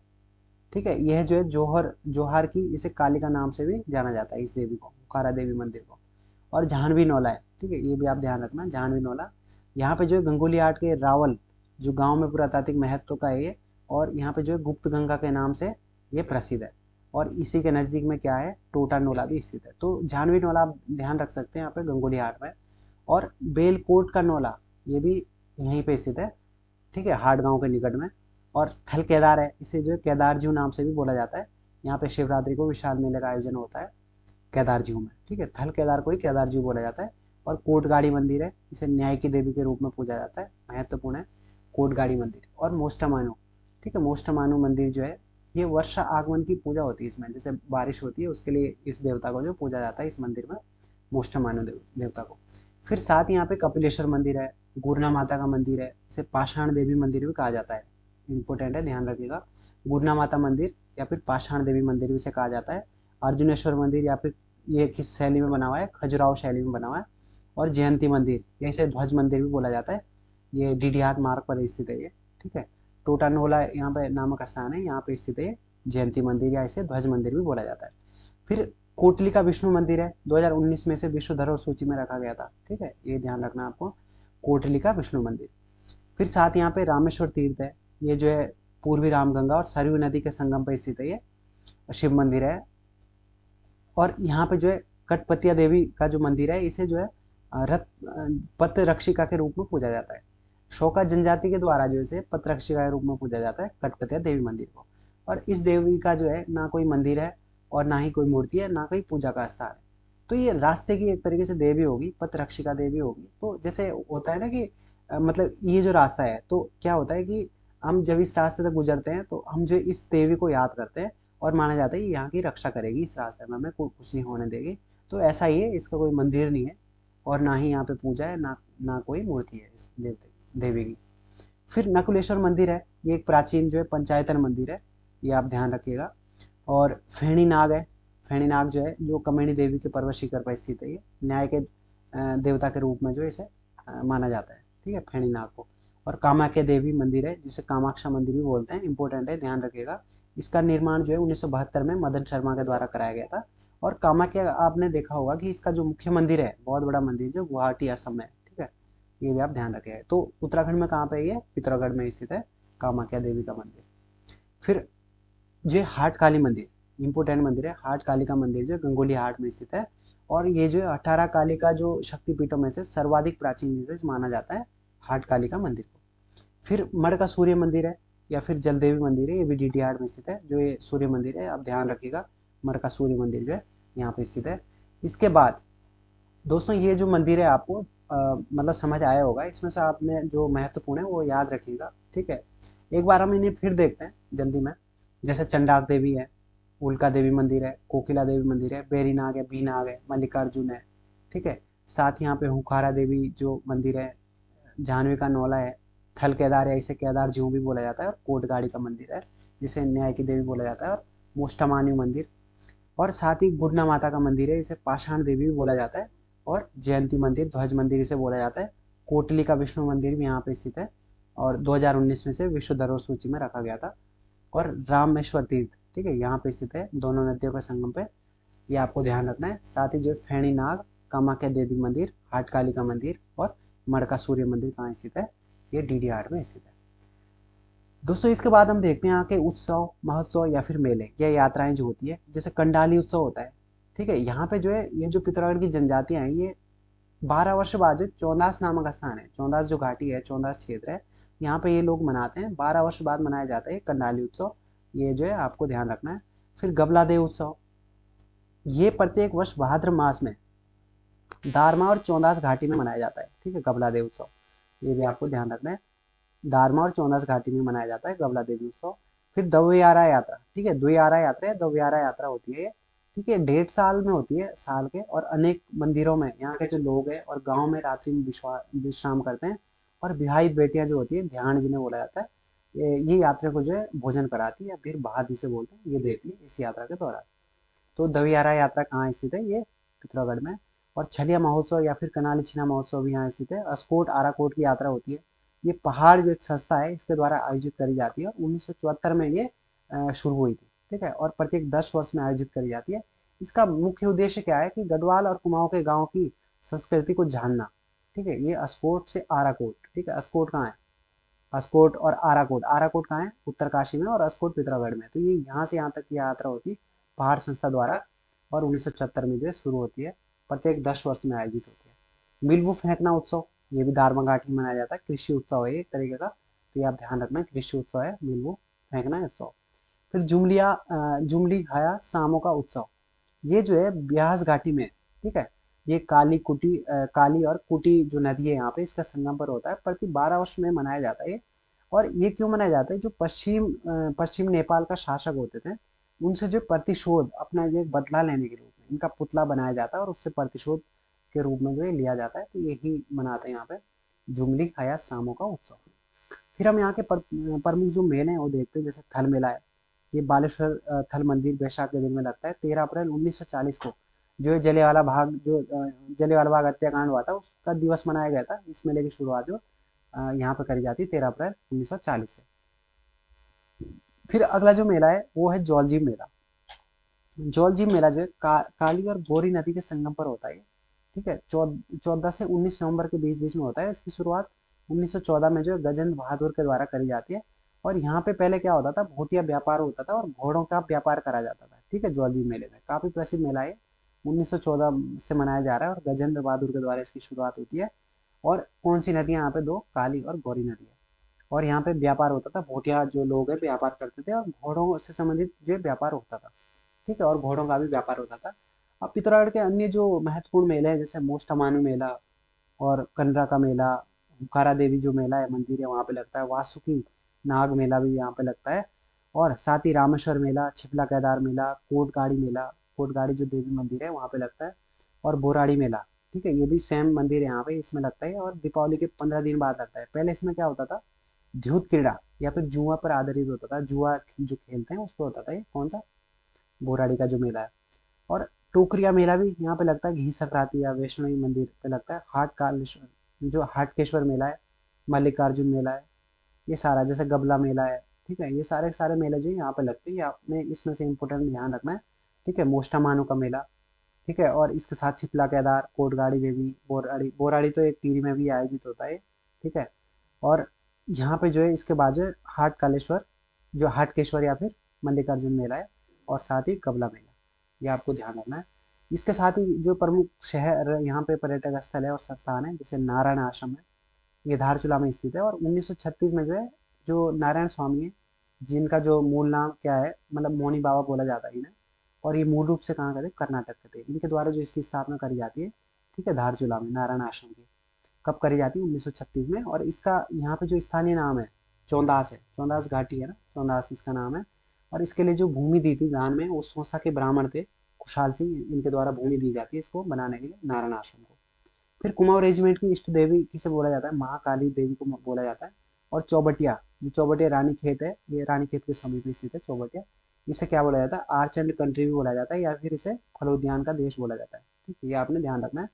ठीक है, यह जो है जोहार की इसे कालिका नाम से भी जाना जाता है, इस देवी को, हुंकारा देवी मंदिर को। और जाह्नवी नौला है, ठीक है, ये भी आप ध्यान रखना, जाह्नवी नौला। यहाँ पे जो है गंगोली आर्ट के रावल जो गांव में पुरातात्विक महत्व का है ये, और यहाँ पे जो है गुप्त गंगा के नाम से ये प्रसिद्ध है। और इसी के नज़दीक में क्या है, टोटा नोला भी स्थित है। तो जाह्नवी नोला आप ध्यान रख सकते हैं यहाँ पे गंगोली हाट में। और बेलकोट का नोला ये भी यहीं पे स्थित है, ठीक है, हाट गांव के निकट में। और थल केदार है, इसे जो है केदारजू नाम से भी बोला जाता है। यहाँ पे शिवरात्रि को विशाल मेले का आयोजन होता है केदारजू में, ठीक है, थल केदार को ही केदारजू बोला जाता है। और कोटगाड़ी मंदिर है, इसे न्याय की देवी के रूप में पूजा जाता है, महत्वपूर्ण है कोटगाड़ी मंदिर। और मोस्टमानु, ठीक है, मोस्टमानु मंदिर जो है ये वर्षा आगमन की पूजा होती है इसमें, जैसे बारिश होती है उसके लिए इस देवता को जो पूजा जाता है इस मंदिर में, मोस्टमानु देवता को। फिर साथ यहाँ पे कपिलेश्वर मंदिर है, गुरना माता का मंदिर है, इसे पाषाण देवी मंदिर भी कहा जाता है, इंपॉर्टेंट है, ध्यान रखिएगा, गुरना माता मंदिर या फिर पाषाण देवी मंदिर भी इसे कहा जाता है। अर्जुनेश्वर मंदिर, या फिर ये किस शैली में बना हुआ है, खजुराहो शैली में बना हुआ है। और जयंती मंदिर, इसे ध्वज मंदिर भी बोला जाता है, ये डीडीआर मार्ग पर स्थित है ये, ठीक है, टोटानोला यहाँ पे नामक स्थान है, यहाँ पे स्थित है जयंती मंदिर, या इसे ध्वज मंदिर भी बोला जाता है। फिर कोटली का विष्णु मंदिर है, 2019 में से विश्व धरोहर सूची में रखा गया था, ठीक है, ये ध्यान रखना आपको, कोटली का विष्णु मंदिर। फिर साथ यहाँ पे रामेश्वर तीर्थ है, ये जो है पूर्वी रामगंगा और सरयू नदी के संगम पर स्थित है, ये शिव मंदिर है। और यहाँ पे जो है कटपतिया देवी का जो मंदिर है, इसे जो है रथ पथ रक्षिका के रूप में पूजा जाता है। शोका जनजाति के द्वारा जो इसे पथ रक्षिका के रूप में पूजा जाता है कटपतिया देवी मंदिर को। और इस देवी का जो है ना कोई मंदिर है और ना ही कोई मूर्ति है, ना कोई पूजा का स्थान है, तो ये रास्ते की एक तरीके से देवी होगी, पथ रक्षिका देवी होगी। तो जैसे होता है ना कि मतलब ये जो रास्ता है, तो क्या होता है कि हम जब इस रास्ते से गुजरते हैं तो हम जो इस देवी को याद करते हैं, और माना जाता है कि यहाँ की रक्षा करेगी, इस रास्ते में हमें कुछ नहीं होने देगी। तो ऐसा ही है, इसका कोई मंदिर नहीं है और ना ही यहाँ पे पूजा है, ना कोई मूर्ति है इस देवी की। फिर नकुलेश्वर मंदिर है, ये एक प्राचीन जो है पंचायतन मंदिर है, ये आप ध्यान रखिएगा। और फेणी नाग है, फेणी नाग जो है जो कमेणी देवी के पर्वत शिखर पर स्थित है, ये न्याय के देवता के रूप में जो इसे माना जाता है, ठीक है, फेणी नाग को। और कामाख्या देवी मंदिर है, जिसे कामाक्षा मंदिर भी बोलते हैं, इंपॉर्टेंट है, ध्यान रखिएगा। इसका निर्माण जो है 1972 में मदन शर्मा के द्वारा कराया गया था। और कामाख्या आपने देखा होगा कि इसका जो मुख्य मंदिर है, बहुत बड़ा मंदिर जो गुवाहाटी असम में है, ठीक है, ये भी आप ध्यान रखिएगा। तो उत्तराखंड में कहाँ पे ये पिथौरागढ़ में स्थित है कामाख्या देवी का मंदिर। फिर जो है हाट काली मंदिर, इंपोर्टेंट मंदिर है, हाट काली का मंदिर जो गंगोली हाट में स्थित है। और ये जो है 18 काली का जो शक्तिपीठों में से सर्वाधिक प्राचीन माना जाता है हाट काली का मंदिर को। फिर मड़ का सूर्य मंदिर है या फिर जलदेवी मंदिर है, ये भी डीडीआर में स्थित है, जो ये सूर्य मंदिर है, आप ध्यान रखिएगा, मड़ का सूर्य मंदिर जो है यहाँ पे स्थित है। इसके बाद दोस्तों ये जो मंदिर है आपको मतलब समझ आया होगा, इसमें से आपने जो महत्वपूर्ण है वो याद रखिएगा, ठीक है। एक बार हम इन्हें फिर देखते हैं जल्दी में। जैसे चंडाक देवी है, उल्का देवी मंदिर है, कोकिला देवी मंदिर है, बेरीनाग है, बीनाग है, मल्लिकार्जुन है, ठीक है। साथ यहाँ पे हुंकारा देवी जो मंदिर है, जाह्नवी का नौला है, थल केदार है, इसे केदार जीव भी बोला जाता है। और कोटगाड़ी का मंदिर है, जिसे न्याय की देवी बोला जाता है। और मोष्टमान्यु मंदिर, और साथ ही गुडना माता का मंदिर है, इसे पाषाण देवी भी बोला जाता है। और जयंती मंदिर, ध्वज मंदिर इसे बोला जाता है। कोटली का विष्णु मंदिर भी यहाँ पे स्थित है और 2019 में से विश्व धरोहर सूची में रखा गया था। और रामेश्वर तीर्थ, ठीक है, यहाँ पे स्थित है, दोनों नदियों के संगम पे, ये आपको ध्यान रखना है। साथ ही जो फेणी नाग, कामाख्या देवी मंदिर, हाट काली का मंदिर और मड़का सूर्य मंदिर कहाँ स्थित है, ये डीडीआर में स्थित है। दोस्तों इसके बाद हम देखते हैं यहाँ के उत्सव, महोत्सव या फिर मेले या यात्राएं जो होती है, जैसे कंडाली उत्सव होता है। ठीक है, यहाँ पे जो है ये जो पिथौरागढ़ की जनजातियां हैं, ये 12 वर्ष बाद जो चौंदास नामक स्थान है, चौंदास जो घाटी है, चौंदास क्षेत्र है, यहाँ पे ये लोग मनाते हैं। 12 वर्ष बाद मनाया जाता है कंडाली उत्सव, ये जो है आपको ध्यान रखना है। फिर गबला देव उत्सव, ये प्रत्येक वर्ष भाद्र मास में दारमा और चौंदास घाटी में मनाया जाता है। ठीक है, गबला देव उत्सव, ये भी आपको ध्यान रखना है। दारमा और चौंदास घाटी में मनाया जाता है गबला देवी उत्सव। फिर द्वियारा यात्रा, ठीक है, द्वियारा यात्रा है, द्वियारा यात्रा होती है ये। ठीक है, 1.5 साल में होती है, साल के, और अनेक मंदिरों में यहाँ के जो लोग हैं और गांव में रात्रि में विश्राम करते हैं। और विवाहित बेटियां जो होती है, ध्यान जिन्हें बोला जाता है, ये यात्रा को जो है भोजन कराती है या फिर भात जिसे बोलते हैं, ये देती है इस यात्रा के दौरान। तो दवियारा यात्रा कहाँ स्थित है? ये पिथौरागढ़ में। और छलिया महोत्सव या फिर कनाली छिना महोत्सव भी यहाँ स्थित है। अस्कोट आराकोट की यात्रा होती है, ये पहाड़ जो एक संस्था है इसके द्वारा आयोजित करी जाती है, और 1974 में ये शुरू हुई थी। ठीक है, और प्रत्येक 10 वर्ष में आयोजित करी जाती है। इसका मुख्य उद्देश्य क्या है कि गढ़वाल और कुमाऊं के गाँव की संस्कृति को जानना। ठीक है, ये अस्कोट से आराकोट, ठीक है, अस्कोट कहाँ है? अस्कोट और आराकोट, आराकोट कहाँ है? उत्तरकाशी में, और अस्कोट पिथौरागढ़ में। तो ये यहाँ से यहाँ तक की यात्रा होती है पहाड़ संस्था द्वारा, और 1974 में जो है शुरू होती है, प्रत्येक 10 वर्ष में आयोजित होती है। मिलवू फेंकना उत्सव, ये भी दारमा घाटी में मनाया जाता है, कृषि उत्सव है एक तरीके का, तो ये आप ध्यान रखना, कृषि उत्सव है मिलवू फेंकना उत्सव। फिर जुमली हाया सामो का उत्सव, ये जो है ब्यास घाटी में, ठीक है, ये काली और कुटी जो नदी है यहाँ पे, इसका संगम पर होता है, प्रति 12 वर्ष में मनाया जाता है ये। और ये क्यों मनाया जाता है? जो पश्चिम नेपाल का शासक होते थे, उनसे जो प्रतिशोध, अपना जो एक बदला लेने के रूप में इनका पुतला बनाया जाता है, और उससे प्रतिशोध के रूप में जो है लिया जाता है, तो यही मनाते हैं यहाँ पे जुमली खाया सामो का उत्सव। फिर हम यहाँ के प्रमुख जो मेले हैं वो देखते हैं, जैसे थल मेला है, ये बालेश्वर थल मंदिर वैशाख के दिन में लगता है। 13 अप्रैल 1940 को जो है जलियांवाला बाग हत्याकांड हुआ था, उसका दिवस मनाया गया था। इस मेले की शुरुआत जो यहाँ पर करी जाती है 13 अप्रैल 1940 से। फिर अगला जो मेला है वो है जौलजीब मेला। जौलजीब मेला जो है काली और गोरी नदी के संगम पर होता है। ठीक है, 14 से 19 नवंबर के बीच बीच में होता है। इसकी शुरुआत 1914 में जो है गजेंद्र बहादुर के द्वारा करी जाती है। और यहाँ पे पहले क्या होता था, भोटिया व्यापार होता था और घोड़ों का व्यापार करा जाता था। ठीक है, जौलजीब मेले में काफी प्रसिद्ध मेला है, 1914 से मनाया जा रहा है, और गजेंद्र बहादुर के द्वारा इसकी शुरुआत होती है। और कौन सी नदियाँ यहाँ पे? दो, काली और गौरी नदी है। और यहाँ पे व्यापार होता था, भोटिया जो लोग हैं व्यापार करते थे, और घोड़ों से संबंधित जो व्यापार होता था। ठीक है, और घोड़ों का भी व्यापार होता था। अब पिथौरागढ़ के अन्य जो महत्वपूर्ण मेले हैं, जैसे मोष्टामानु मेला और कनरा का मेला, हुकारा देवी जो मेला है, मंदिर है, वहाँ पे लगता है। वासुकी नाग मेला भी यहाँ पे लगता है। और साथ ही रामेश्वर मेला, छिपला केदार मेला, कोटगाड़ी मेला, कोटगाड़ी जो देवी मंदिर है वहाँ पे लगता है। और बोराड़ी मेला, ठीक है, ये भी सेम मंदिर है यहाँ पे, इसमें लगता है। और दीपावली के 15 दिन बाद लगता है। पहले इसमें क्या होता था, द्युत क्रीड़ा या फिर जुआ पर आधारित होता था, जुआ जो खेलते हैं उस पर होता था ये, कौन सा? बोराड़ी का जो मेला है। और टोकरिया मेला भी यहाँ पे लगता है, घी संक्रांति या वैष्णवी मंदिर पे लगता है। जो हाटकेश्वर मेला है, मल्लिकार्जुन मेला है, ये सारा, जैसे गबला मेला है। ठीक है, ये सारे सारे मेले जो यहाँ पे लगते हैं, ये आपने इसमें से इम्पोर्टेंट ध्यान रखना है। ठीक है, मोष्टामानु का मेला, ठीक है, और इसके साथ छिपला केदार, कोटगाड़ी देवी, बोराड़ी, बोराड़ी तो एक टीरी में भी आयोजित होता है। ठीक है, और यहाँ पे जो है इसके बाद जो है हाटकेश्वर या फिर मल्लिकार्जुन मेला है, और साथ ही कबला मेला, ये आपको ध्यान रखना है। इसके साथ ही जो प्रमुख शहर यहाँ पे पर्यटक स्थल है और संस्थान है, जैसे नारायण आश्रम है, ये धारचूला में स्थित है। और 1936 में जो है, जो नारायण स्वामी है, जिनका जो मूल नाम क्या है, मतलब मौनी बाबा बोला जाता है इन्हें, और ये मूल रूप से कहाँ के थे? कर्नाटक के थे। इनके द्वारा जो इसकी स्थापना करी जाती है, ठीक है, धारचूला में नारायण आश्रम की, कब करी जाती है? 1936 में। और इसका यहाँ पे जो स्थानीय नाम है चौंदास है, चौंदास घाटी है ना, चौंदास इसका नाम है। और इसके लिए जो भूमि दी थी दान में, वो सोसा के ब्राह्मण थे, खुशहाल सिंह, इनके द्वारा भूमि दी जाती है इसको बनाने के लिए, नारायण आश्रम को। फिर कुमाऊं रेजिमेंट की इष्ट देवी किसे बोला जाता है? महाकाली देवी को बोला जाता है। और चौबटिया, जो चौबटिया रानी खेत है, ये रानी खेत के समीप स्थित है चौबटिया, इसे क्या बोला जाता है? आर्च एंड कंट्री भी बोला जाता है, या फिर इसे फलोद्यान का देश बोला जाता है। ठीक है, ये आपने ध्यान रखना है।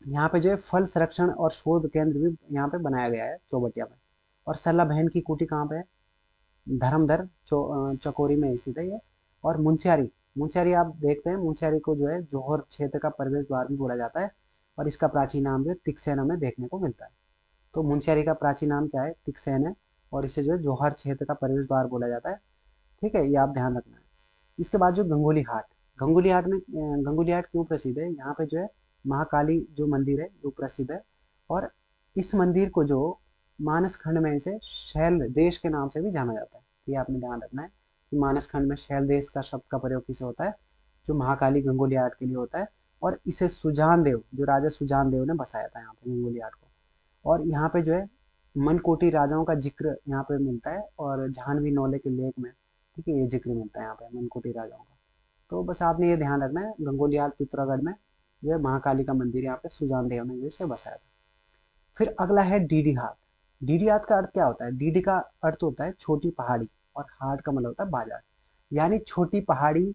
यहाँ पे जो है फल संरक्षण और शोध केंद्र भी यहाँ पे बनाया गया है चौबटिया में। और सल्ला बहन की कुटी कहाँ पे है? धर्मधर चकोरी में स्थित है ये। और मुंशियारी, मुंशियारी आप देखते हैं, मुंशियारी को जो है जोहर क्षेत्र का प्रवेश द्वार भी बोला जाता है। और इसका प्राचीन नाम जो है तिक्सेन हमें देखने को मिलता है। तो मुंशियारी का प्राचीन नाम क्या है? तिक्सेन है। और इसे जो है जौहर क्षेत्र का प्रवेश द्वार बोला जाता है। ठीक है, ये आप ध्यान रखना है। इसके बाद जो गंगोली हाट, गंगोली हाट में गंगोली हाट क्यों प्रसिद्ध है, यहाँ पे जो है महाकाली जो मंदिर है वो प्रसिद्ध है। और इस मंदिर को जो मानस खंड में इसे शैल देश के नाम से भी जाना जाता है। तो ये आपने ध्यान रखना है कि मानस खंड में शैल देश का शब्द का प्रयोग किसे होता है, जो महाकाली गंगोली हाट के लिए होता है। और इसे सुजान देव, जो राजा सुजान देव ने बसाया था यहाँ पे गंगोली हाट को। और यहाँ पे जो है मनकोटी राजाओं का जिक्र यहाँ पे मिलता है, और जाह्नवी नौले के लेख में, ठीक है, ये जिक्र मिलता है यहाँ पे मनकोटी राजाओं का। तो बस आपने ये ध्यान रखना है, गंगोलियाल पिथौरागढ़ में जो है महाकाली का मंदिर यहाँ पे सुजान देव ने जो इसे बसाया था। फिर अगला है डीडी हाट। डीडी हाट का अर्थ क्या होता है, डीडी का अर्थ होता है छोटी पहाड़ी, और हाट का मतलब होता है बाजार। यानी छोटी पहाड़ी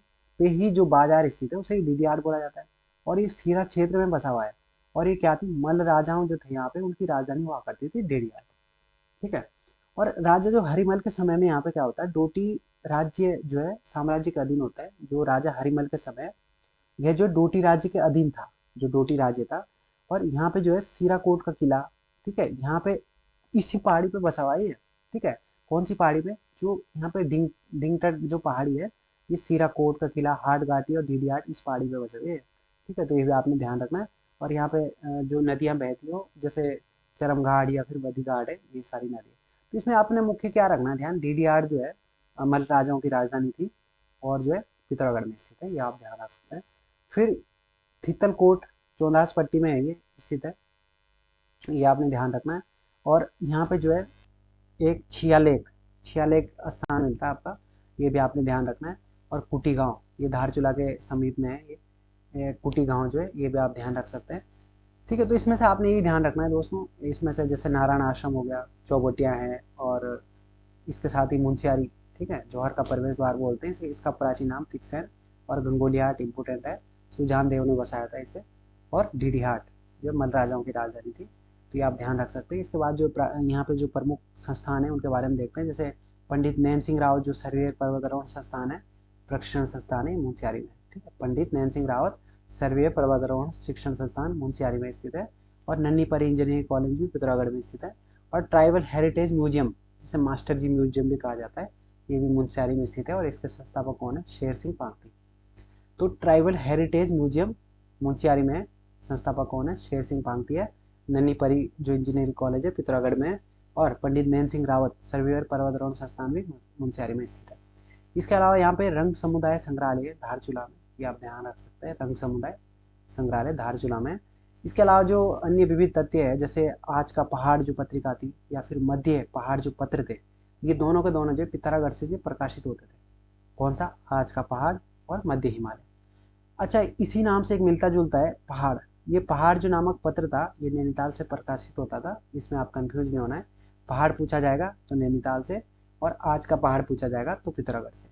पे ही जो बाजार स्थित है उसे डीडी हाट बोला जाता है। और ये सीरा क्षेत्र में बसा हुआ है। और ये क्या थी, मल्ल राजाओं जो थे यहाँ पे उनकी राजधानी हुआ करती थी डेडी हाट। ठीक है। और राजा जो हरिमल के समय में यहाँ पे क्या होता है, डोटी राज्य जो है साम्राज्य के अधीन होता है। जो राजा हरिमल के समय, यह जो डोटी राज्य के अधीन था, जो डोटी राज्य था। और यहाँ पे जो है सीराकोट का किला, ठीक है, यहाँ पे इसी पहाड़ी पे बसा हुआ है ये। ठीक है, कौन सी पहाड़ी पे, जो यहाँ पे डिंगटट जो पहाड़ी है, ये सीराकोट का किला, हाट घाटी और डीडी हाट इस पहाड़ी पे बसे हुए हैं। ठीक है, तो ये भी आपने ध्यान रखना है। और यहाँ पे जो नदियाँ बहती हो, जैसे चरमघाट या फिर बद्रीघाट है, ये सारी नदी। तो इसमें आपने मुख्य क्या रखना है ध्यान, डीडी हाट जो है मल्ल राजाओं की राजधानी थी, और जो है पिथौरागढ़ में स्थित है, ये आप ध्यान रख सकते हैं। फिर थितलकोट चौंदास पट्टी में है, ये स्थित है, ये आपने ध्यान रखना है। और यहाँ पे जो है एक छियालेख, छियालेख स्थान मिलता है आपका, ये भी आपने ध्यान रखना है। और कुटी गांव, ये धारचूला के समीप में है, ये कुटी गांव जो है, ये भी आप ध्यान रख सकते हैं। ठीक है, तो इसमें से आपने ये ध्यान रखना है दोस्तों, इसमें से जैसे नारायण आश्रम हो गया, चौबटिया है, और इसके साथ ही मुंशियारी, ठीक है, जौहर का प्रवेश द्वार बोलते हैं इसे, इसका प्राचीन नाम तिकसैन। और गंगोली हाट इंपोर्टेंट है, सुजान देव ने बसाया था इसे। और डीडी हाट जो मल्ल राजाओं की राजधानी थी, तो ये आप ध्यान रख सकते हैं। इसके बाद जो यहाँ पे जो प्रमुख संस्थान है उनके बारे में देखते हैं। जैसे पंडित नैन सिंह रावत जो सर्वे पर्वतारोहण संस्थान है, प्रशिक्षण संस्थान है मुंशियारी में। ठीक है, पंडित नैन सिंह रावत सर्वे पर्वतारोहण शिक्षण संस्थान मुंशियारी में स्थित है। और नन्ही परी इंजीनियरिंग कॉलेज भी पिथौरागढ़ में स्थित है। और ट्राइबल हेरिटेज म्यूजियम, जिसे मास्टर जी म्यूजियम भी कहा जाता है, ये भी मुंशियारी में स्थित है। और इसके संस्थापक कौन है, शेर सिंह पांगती। तो ट्राइबल हेरिटेज म्यूजियम मुंशियारी में है, संस्थापक कौन है, शेर सिंह पांगती है। नन्ही परी जो इंजीनियरिंग कॉलेज है पिथौरागढ़ में है। और पंडित नैन सिंह रावत सर्वेयर पर्वतारोहण संस्थान भी मुंशियारी में स्थित है। इसके अलावा यहाँ पे रंग समुदाय संग्रहालय धारचूला में, ये आप ध्यान रख सकते हैं, रंग समुदाय संग्रहालय धारचूला में। इसके अलावा जो अन्य विविध तथ्य है, जैसे आज का पहाड़ जो पत्रिका थी, या फिर मध्य पहाड़ जो पत्र थे, ये दोनों के दोनों जो पिथौरागढ़ से जो प्रकाशित होते थे। कौन सा, आज का पहाड़ और मध्य हिमालय। अच्छा, इसी नाम से एक मिलता जुलता है पहाड़। ये पहाड़ जो नामक पत्र था, ये नैनीताल से प्रकाशित होता था, इसमें आप कंफ्यूज नहीं होना है। पहाड़ पूछा जाएगा तो नैनीताल से, और आज का पहाड़ पूछा जाएगा तो पिथौरागढ़ से।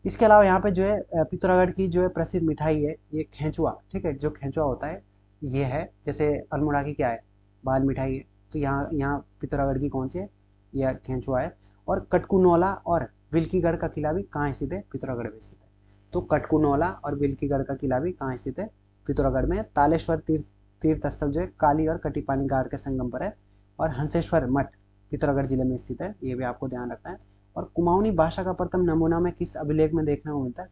इसके अलावा यहाँ पे जो है पिथौरागढ़ की जो है प्रसिद्ध मिठाई है, ये खेचुआ। ठीक है, जो खेचुआ होता है ये है, जैसे अल्मोड़ा की क्या है, बाल मिठाई है, तो यहाँ यहाँ पिथौरागढ़ की कौन सी है, यह खेचुआ है। और कटकुनौला और विल्कीगढ़ का किला भी कहाँ स्थित है, पिथौरागढ़ में स्थित है। तो कटकुनौला और विल्कीगढ़ का किला भी कहाँ स्थित है, पिथौरागढ़ में। तालेश्वर तीर्थ स्थल जो है काली और कटिपानी घाट के संगम पर है। और हंसेश्वर मठ पिथौरागढ़ जिले में स्थित है, ये भी आपको ध्यान रखना है। और कुमाऊनी भाषा का प्रथम नमूना में किस अभिलेख में देखने को मिलता है,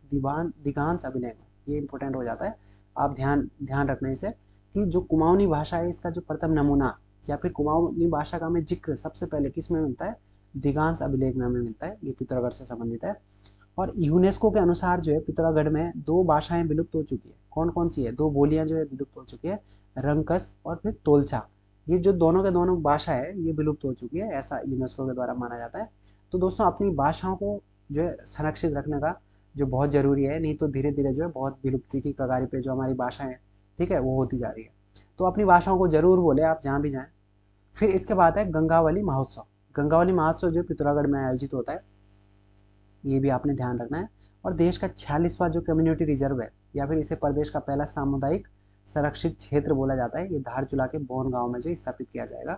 दिगांश अभिलेख में, ये इंपॉर्टेंट हो जाता है। आप ध्यान ध्यान रखना इसे, कि जो कुमाऊनी भाषा है इसका जो प्रथम नमूना, या फिर कुमाऊनी भाषा का हमें जिक्र सबसे पहले किस में मिलता है, दिगांश अभिलेख में हमें मिलता है, ये पिथौरागढ़ से संबंधित है। और यूनेस्को के अनुसार जो है पिथौरागढ़ में दो भाषाएं विलुप्त हो चुकी है। कौन कौन सी है, दो बोलियां जो है विलुप्त हो चुकी है, रंकस और फिर तोलचा। ये जो दोनों के दोनों भाषा है ये विलुप्त हो चुकी है, ऐसा यूनेस्को के द्वारा माना जाता है। तो दोस्तों अपनी भाषाओं को जो है संरक्षित रखने का जो बहुत ज़रूरी है, नहीं तो धीरे धीरे जो है बहुत विलुप्ति की कगार पे जो हमारी भाषाएं हैं, ठीक है, वो होती जा रही है। तो अपनी भाषाओं को जरूर बोले आप जहाँ भी जाएं। फिर इसके बाद है गंगावली महोत्सव। गंगावली महोत्सव जो पिथौरागढ़ में आयोजित होता है, ये भी आपने ध्यान रखना है। और देश का 46वां जो कम्युनिटी रिजर्व है, या फिर इसे प्रदेश का पहला सामुदायिक संरक्षित क्षेत्र बोला जाता है, ये धारचूला के बोन गांव में जो स्थापित किया जाएगा।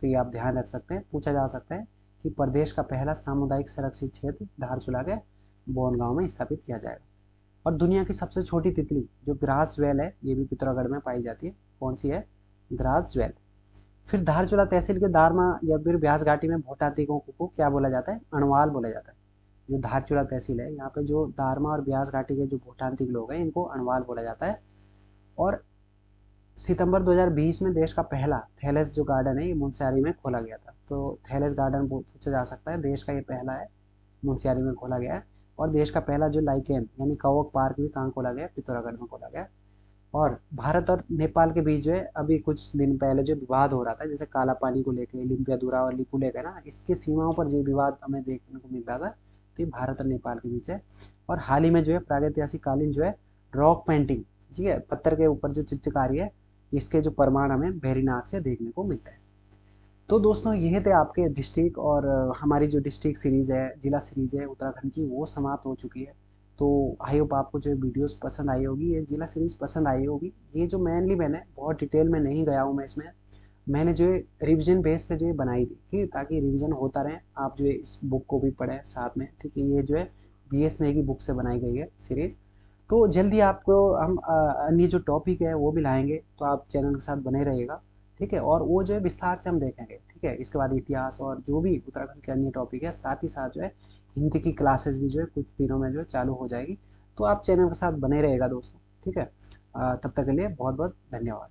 तो ये आप ध्यान रख सकते हैं, पूछा जा सकता है कि प्रदेश का पहला सामुदायिक संरक्षित क्षेत्र धारचूला के बोन गांव में स्थापित किया जाएगा। और दुनिया की सबसे छोटी तितली जो ग्रास ज्वेल है, ये भी पिथौरागढ़ में पाई जाती है। कौन सी है, ग्रास ज्वेल। फिर धारचूला तहसील के दारमा या फिर ब्यास घाटी में भोटांतिकों को क्या बोला जाता है? अणवाल बोला जाता है। जो धारचूला तहसील है यहाँ पे जो दारमा और ब्यास घाटी के जो भोटांतिक लोग हैं इनको अणवाल बोला जाता है। और सितंबर 2020 में देश का पहला थैलेस जो गार्डन है ये मुनस्यारी में खोला गया था। तो थैलेस गार्डन पूछा जा सकता है, देश का ये पहला है, मुनस्यारी में खोला गया है। और देश का पहला जो लाइकेन यानी कवक पार्क भी कहाँ खोला गया? पिथौरागढ़ में खोला गया। और भारत और नेपाल के बीच जो है अभी कुछ दिन पहले जो विवाद हो रहा था, जैसे काला पानी को लेकर, लिम्पियादुरा और लिपू लेकर ना, इसके सीमाओं पर जो विवाद हमें देखने को मिल रहा था, तो ये भारत और नेपाल के बीच है। और हाल ही में जो है प्रागैतिहासिक कालीन जो है रॉक पेंटिंग, ठीक है, पत्थर के ऊपर जो चित्रकारी है, इसके जो प्रमाण हमें वेरीनाग से देखने को मिलता है। तो दोस्तों ये थे आपके डिस्ट्रिक्ट, और हमारी जो डिस्ट्रिक्ट सीरीज़ है, जिला सीरीज़ है उत्तराखंड की, वो समाप्त हो चुकी है। तो आई होप आपको जो वीडियोस पसंद आई होगी, ये जिला सीरीज़ पसंद आई होगी। ये जो मेनली मैंने बहुत डिटेल में नहीं गया हूँ मैं इसमें, मैंने जो है रिविजन बेस पे जो है बनाई थी, ठीक है, ताकि रिविजन होता रहे, आप जो है इस बुक को भी पढ़ें साथ में, ठीक है। ये जो है BS ने की बुक से बनाई गई है सीरीज़। तो जल्दी आपको हम अन्य जो टॉपिक है वो भी लाएंगे, तो आप चैनल के साथ बने रहिएगा, ठीक है। और वो जो है विस्तार से हम देखेंगे, ठीक है। इसके बाद इतिहास और जो भी उत्तराखंड के अन्य टॉपिक है, साथ ही साथ जो है हिंदी की क्लासेस भी जो है कुछ दिनों में जो है चालू हो जाएगी। तो आप चैनल के साथ बने रहेगा दोस्तों, ठीक है। तब तक के लिए बहुत बहुत धन्यवाद।